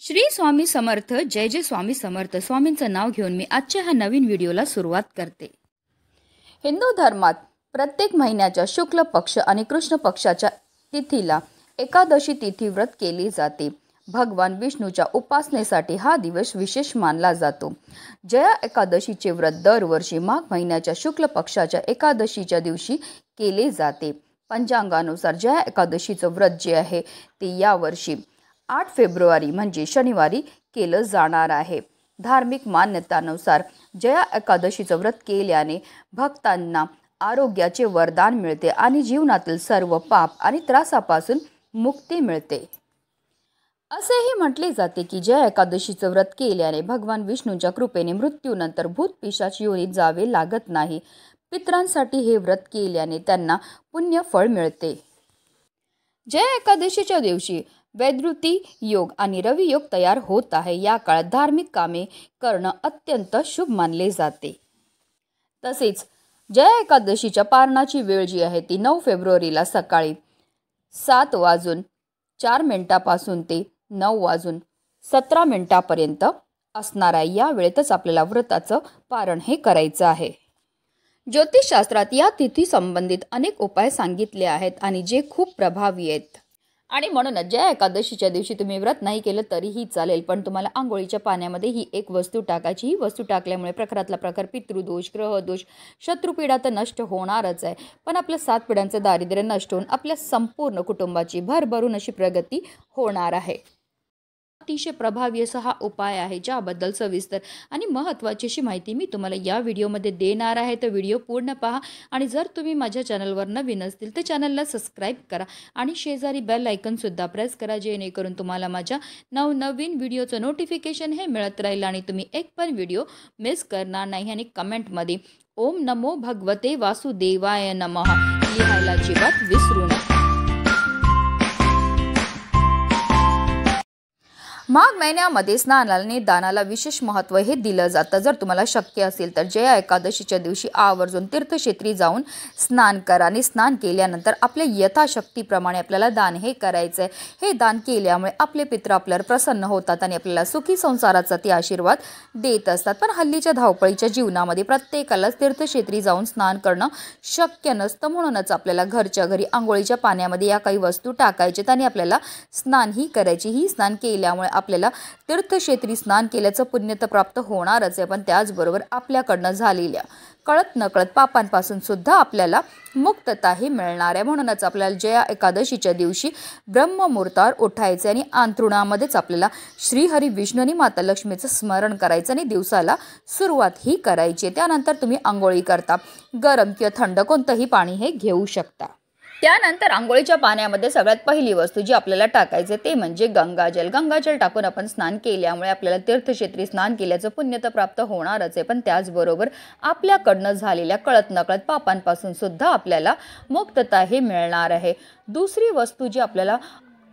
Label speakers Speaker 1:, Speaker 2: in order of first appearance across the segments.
Speaker 1: श्री स्वामी समर्थ. जय जय स्वामी समर्थ. स्वामींचं नाव घेऊन मी आजच्या ह्या नवीन व्हिडिओला सुरुवात करते. हिंदू धर्मात प्रत्येक महिन्याच्या शुक्ल पक्ष आणि कृष्ण पक्षाच्या तिथीला एकादशी तिथी व्रत केली जाते. भगवान विष्णूच्या उपासनेसाठी हा दिवस विशेष मानला जातो. जया एकादशीचे व्रत दरवर्षी माघ महिन्याच्या शुक्ल पक्षाच्या एकादशीच्या दिवशी केले जाते. पंचांगानुसार जया एकादशीचं व्रत जे आहे ते यावर्षी 8 फेब्रुवारी म्हणजे शनिवारी केलं जाणार आहे. धार्मिक मान्यतानुसार जया एकादशीचं व्रत केल्याने भक्तांना आरोग्याचे वरदान मिळते आणि जीवनातील सर्व पाप आणि त्रासापासून मुक्ती मिळते. असेही म्हटले जाते की जया एकादशीचं व्रत केल्याने भगवान विष्णूंच्या कृपेने मृत्यूनंतर भूत पिशाच योनीत जावे लागत नाही. पितरांसाठी हे व्रत केल्याने त्यांना पुण्य फळ मिळते. जया एकादशीच्या दिवशी वैद्युती योग आणि रवी योग तयार होत आहे. या काळात धार्मिक कामे करणं अत्यंत शुभ मानले जाते. तसेच जया एकादशीच्या पारणाची वेळ जी आहे ती 9 फेब्रुवारीला सकाळी 7:04 ते 9:17 असणार आहे. या वेळेतच आपल्याला व्रताचं पारण हे करायचं आहे. ज्योतिषशास्त्रात या तिथी संबंधित अनेक उपाय सांगितले आहेत आणि जे खूप प्रभावी आहेत. आणि म्हणूनच जया एकादशीच्या दिवशी तुम्ही व्रत नाही केलं तरीही चालेल, पण तुम्हाला आंघोळीच्या पाण्यामध्ये ही एक वस्तू टाकायची. ही वस्तू टाकल्यामुळे प्रखरातला प्रखर पितृदोष, ग्रहदोष, शत्रुपीडा तर नष्ट होणारच आहे, पण आपल्या 7 पिढ्यांचं दारिद्र्य नष्ट होऊन आपल्या संपूर्ण कुटुंबाची भरभरून अशी प्रगती होणार आहे. अतिशय प्रभावी असा हा उपाय आहे, ज्याबद्दल सविस्तर आणि महत्त्वाची अशी माहिती मी तुम्हाला या व्हिडिओमध्ये देणार आहे. तर व्हिडिओ पूर्ण पहा आणि जर तुम्ही माझ्या चॅनलवर नवीन असतील तर चॅनलला सबस्क्राईब करा आणि शेजारी बेल आयकॉनसुद्धा प्रेस करा, जेणेकरून तुम्हाला माझ्या नवनवीन व्हिडिओचं नोटिफिकेशन हे मिळत राहील आणि तुम्ही एक पण व्हिडिओ मिस करणार नाही. आणि कमेंटमध्ये ओम नमो भगवते वासुदेवाय नमः लिहायला अजिबात विसरू नका. माघ महिन्यामध्ये स्नानाला आणि दानाला विशेष महत्त्व हे दिलं जातं. जर तुम्हाला शक्य असेल तर जया एकादशीच्या दिवशी आवर्जून तीर्थक्षेत्री जाऊन स्नान करा आणि स्नान केल्यानंतर आपल्या यथाशक्तीप्रमाणे आपल्याला दान हे करायचं आहे. हे दान केल्यामुळे आपले पितृ आपल्यावर प्रसन्न होतात आणि आपल्याला सुखी संसाराचा ते आशीर्वाद देत असतात. पण हल्लीच्या धावपळीच्या जीवनामध्ये प्रत्येकालाच तीर्थक्षेत्री जाऊन स्नान करणं शक्य नसतं. म्हणूनच आपल्याला घरच्या घरी आंघोळीच्या पाण्यामध्ये या काही वस्तू टाकायच्यात आणि आपल्याला स्नानही करायची. ही स्नान केल्यामुळे आपल्याला तीर्थक्षेत्री स्नान केल्याचं पुण्य तर प्राप्त होणारच आहे, पण त्याचबरोबर आपल्याकडनं झालेल्या कळत नकळत पापांपासून सुद्धा आपल्याला मुक्तताही मिळणार आहे. म्हणूनच आपल्याला जया एकादशीच्या दिवशी ब्रह्ममुहूर्तावर उठायचे आणि अंथरुणामध्येच आपल्याला श्रीहरी विष्णू आणि माता लक्ष्मीचं स्मरण करायचं आणि दिवसाला सुरुवात ही करायची. त्यानंतर तुम्ही आंघोळी करता गरम किंवा थंड कोणतंही पाणी हे घेऊ शकता. त्यानंतर आंघोळीच्या पाण्यामध्ये सगळ्यात पहिली वस्तू जी आपल्याला टाकायचे ते म्हणजे गंगाजल. गंगाजल टाकून आपण स्नान केल्यामुळे आपल्याला तीर्थक्षेत्री स्नान केल्याचं पुण्य तर प्राप्त होणारच आहे, पण त्याचबरोबर आपल्याकडनं झालेल्या कळत नकळत पापांपासून सुद्धा आपल्याला मुक्तता हे मिळणार आहे. दुसरी वस्तू जी आपल्याला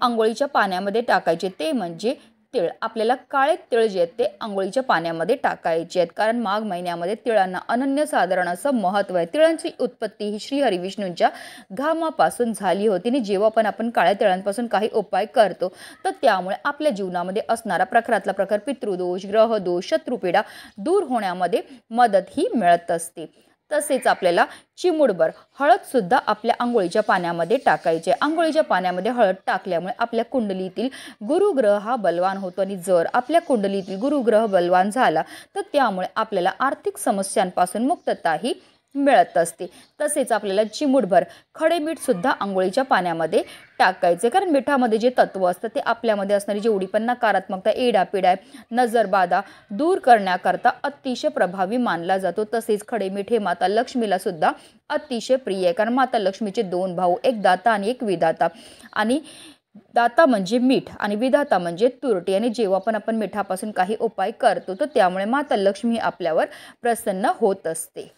Speaker 1: आंघोळीच्या पाण्यामध्ये टाकायची ते म्हणजे तिळ. आपल्याला काळे तिळ जे आहेत ते आंघोळीच्या पाण्यामध्ये टाकायचे आहेत, कारण माघ महिन्यामध्ये तिळांना अनन्यसाधारण असं महत्त्व आहे. तिळांची उत्पत्ती ही श्री हरिविष्णूंच्या घामापासून झाली होती आणि जेव्हा पण आपण काळ्या तिळांपासून काही उपाय करतो तर त्यामुळे आपल्या जीवनामध्ये असणारा प्रखरातला प्रखर पितृदोष, ग्रहदोष, शत्रुपीडा दूर होण्यामध्ये मदत ही मिळत असते. तसेच आपल्याला चिमूटभर हळद सुद्धा आपल्या आंघोळीच्या पाण्यामध्ये टाकायचे. आंघोळीच्या पाण्यामध्ये हळद टाकल्यामुळे आपल्या कुंडलीतील गुरुग्रह हा बलवान होतो आणि जर आपल्या कुंडलीतील गुरुग्रह बलवान झाला तर त्यामुळे आपल्याला आर्थिक समस्यांपासून मुक्तताही मिळत असते. तसेच आपल्याला चिमूटभर खडे मीठ सुद्धा आंघोळीच्या पाण्यामध्ये टाकायचे, कारण मिठामध्ये जे तत्व असतं ते आपल्यामध्ये असणारी जेवढी पण नकारात्मकता, एडापिडा, नजरबाधा दूर करण्याकरता अतिशय प्रभावी मानला जातो. तसेच खडे मीठ हे माता लक्ष्मीला सुद्धा अतिशय प्रिय आहे, कारण माता लक्ष्मीचे 2 भाऊ, एक दाता आणि एक विधाता. आणि दाता म्हणजे मीठ आणि विधाता म्हणजे तुरटी. आणि जेव्हा पण आपण मिठापासून काही उपाय करतो तर त्यामुळे माता लक्ष्मी आपल्यावर प्रसन्न होत असते.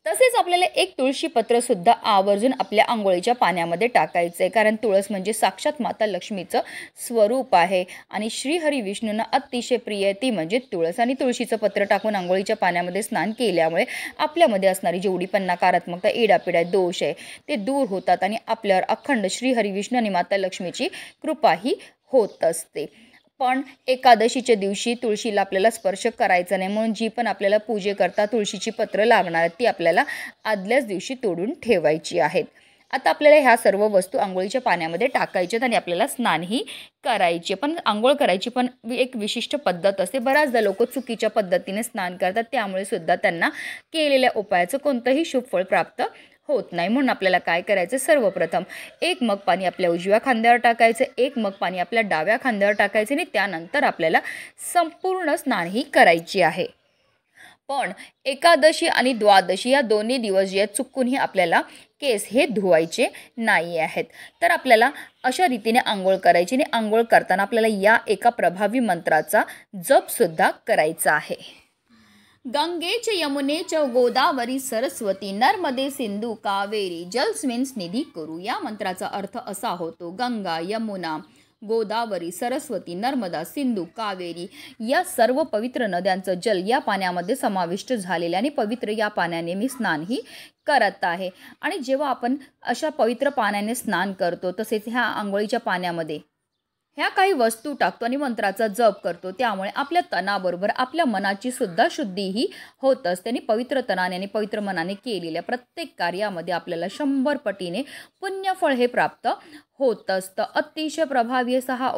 Speaker 1: तसेच आपल्याला एक तुळशी पत्र सुद्धा आवर्जून आपल्या आंघोळीच्या पाण्यामध्ये टाकायचं आहे, कारण तुळस म्हणजे साक्षात माता लक्ष्मीचं स्वरूप आहे आणि श्रीहरी विष्णूंना अतिशय प्रिय ती म्हणजे तुळस. आणि तुळशीचं पत्र टाकून आंघोळीच्या पाण्यामध्ये स्नान केल्यामुळे आपल्यामध्ये असणारी जेवढी पण नकारात्मकता, एडापिडा, दोष आहे ते दूर होतात आणि आपल्यावर अखंड श्रीहरी विष्णू आणि माता लक्ष्मीची कृपाही होत असते. पण एकादशीच्या दिवशी तुळशीला आपल्याला स्पर्श करायचा नाही, म्हणून जी पण आपल्याला पूजेकरता तुळशीची पत्र लागणार आहेत ती आपल्याला आदल्याच दिवशी तोडून ठेवायची आहेत. आता आपल्याला ह्या सर्व वस्तू अंघोळीच्या पाण्यामध्ये टाकायच्यात आणि आपल्याला स्नानही करायचे. पण अंघोळ करायची पण एक विशिष्ट पद्धत असते. बऱ्याचदा लोक चुकीच्या पद्धतीने स्नान करतात, त्यामुळे सुद्धा त्यांना केलेल्या उपायाचं कोणतंही शुभ फळ प्राप्त होत नाही. म्हणून आपल्याला काय करायचं, सर्वप्रथम 1 मग पाणी आपल्या उजव्या खांद्यावर टाकायचं, 1 मग पाणी आपल्या डाव्या खांद्यावर टाकायचं आणि त्यानंतर आपल्याला संपूर्ण स्नानही करायची आहे. पण एकादशी आणि द्वादशी या दोन्ही दिवस जे आहेत चुकूनही आपल्याला केस हे धुवायचे नाही आहेत. तर आपल्याला अशा रीतीने आंघोळ करायची आणि आंघोळ करताना आपल्याला या एका प्रभावी मंत्राचा जपसुद्धा करायचा आहे. गंगेच यमुनेच गोदावरी सरस्वती नर्मदे सिंधू कावेरी जलस्मिन् निधी करू. या मंत्राचा अर्थ असा होतो, गंगा, यमुना, गोदावरी, सरस्वती, नर्मदा, सिंधू, कावेरी या सर्व पवित्र नद्यांचं जल या पाण्यामध्ये समाविष्ट झालेले आणि पवित्र या पाण्याने मी स्नानही करत आहे. आणि जेव्हा आपण अशा पवित्र पाण्याने स्नान करतो, तसेच ह्या आंघोळीच्या पाण्यामध्ये ह्या काही वस्तू टाकतो आणि मंत्राचा जप करतो, त्यामुळे आपल्या तनाबरोबर आपल्या मनाची सुद्धा शुद्धीही होत असते आणि पवित्र तनाने आणि पवित्र मनाने केलेल्या प्रत्येक कार्यामध्ये आपल्याला 100 पटीने पुण्यफळ हे प्राप्त होत असतं. अतिशय प्रभावी असा हा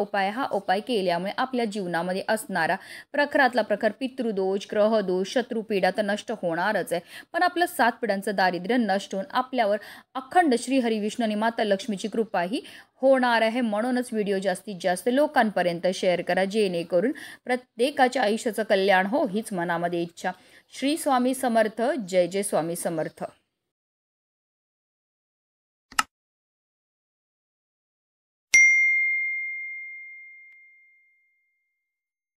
Speaker 1: उपाय केल्यामुळे आपल्या जीवनामध्ये असणारा प्रखरातला प्रखर पितृदोष, ग्रहदोष, शत्रुपीडा तर नष्ट होणारच आहे, पण आपलं 7 पिढ्यांचं दारिद्र्य नष्ट होऊन आपल्यावर अखंड श्री हरी विष्णू आणि माता लक्ष्मीची कृपाही होणार आहे. म्हणूनच व्हिडिओ जास्तीत जास्त लोकांपर्यंत शेअर करा, जेणेकरून प्रत्येकाच्या आयुष्याचं कल्याण हो हीच मनामध्ये इच्छा. श्री स्वामी समर्थ. जय जय स्वामी समर्थ.